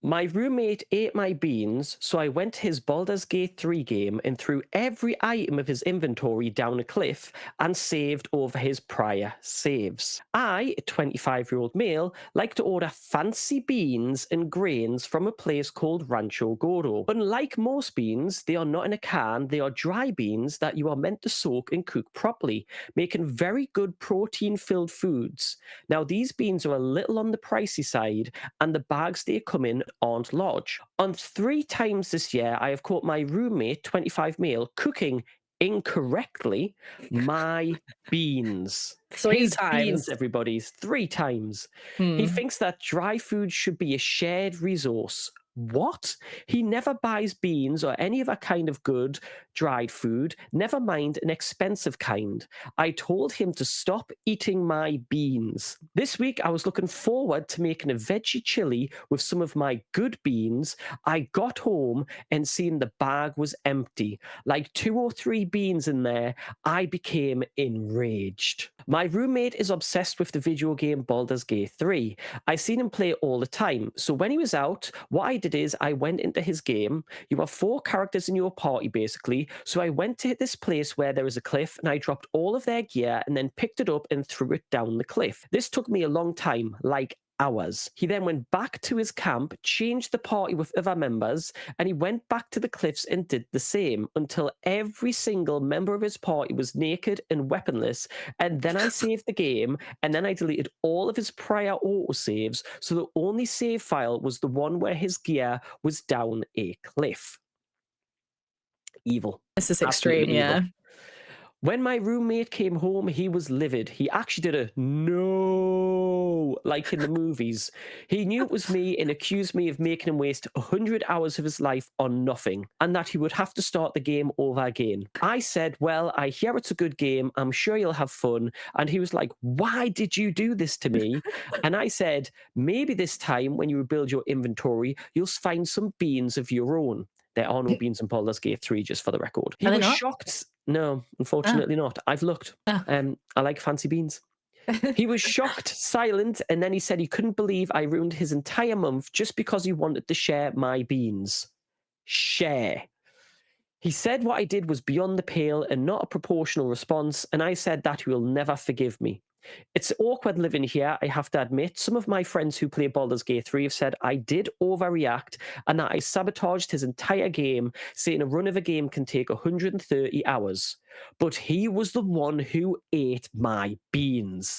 My roommate ate my beans, so I went to his Baldur's Gate 3 game and threw every item of his inventory down a cliff and saved over his prior saves. I, a 25-year-old male, like to order fancy beans and grains from a place called Rancho Gordo. Unlike most beans, they are not in a can, they are dry beans that you are meant to soak and cook properly, making very good protein-filled foods. Now, these beans are a little on the pricey side, and the bags they come in aren't large. On 3 times this year, I have caught my roommate, 25 male, cooking incorrectly my beans. Three His times. beans, everybody, 3 times. He Hmm. thinks that dry food should be a shared resource. What? He never buys beans or any other kind of good dried food, never mind an expensive kind. I told him to stop eating my beans. This week, I was looking forward to making a veggie chili with some of my good beans. I got home and seen the bag was empty, like 2 or 3 beans in there. I became enraged. My roommate is obsessed with the video game Baldur's Gate 3. I seen him play all the time. So when he was out, what I did is I went into his game. You have 4 characters in your party, basically. So I went to this place where there is a cliff and I dropped all of their gear and then picked it up and threw it down the cliff. This took me a long time, like hours. He then went back to his camp, changed the party with other members, and he went back to the cliffs and did the same until every single member of his party was naked and weaponless. And then I saved the game, and then I deleted all of his prior autosaves, so the only save file was the one where his gear was down a cliff. Evil. This is Absolutely extreme, yeah. evil. When my roommate came home, he was livid. He actually did a no, like in the movies. He knew it was me and accused me of making him waste 100 hours of his life on nothing, and that he would have to start the game over again. I said, well, I hear it's a good game. I'm sure you'll have fun. And he was like, why did you do this to me? And I said, maybe this time when you rebuild your inventory, you'll find some beans of your own. There are no beans in Baldur's Gate 3, just for the record. He Are they was not? shocked. No, Oh. unfortunately not. I've looked. Oh. I like fancy beans. He was shocked, silent, and then he said he couldn't believe I ruined his entire month just because he wanted to share my beans. Share. He said what I did was beyond the pale and not a proportional response, and I said that he will never forgive me. It's awkward living here, I have to admit. Some of my friends who play Baldur's Gate 3 have said I did overreact and that I sabotaged his entire game, saying a run of a game can take 130 hours. But he was the one who ate my beans.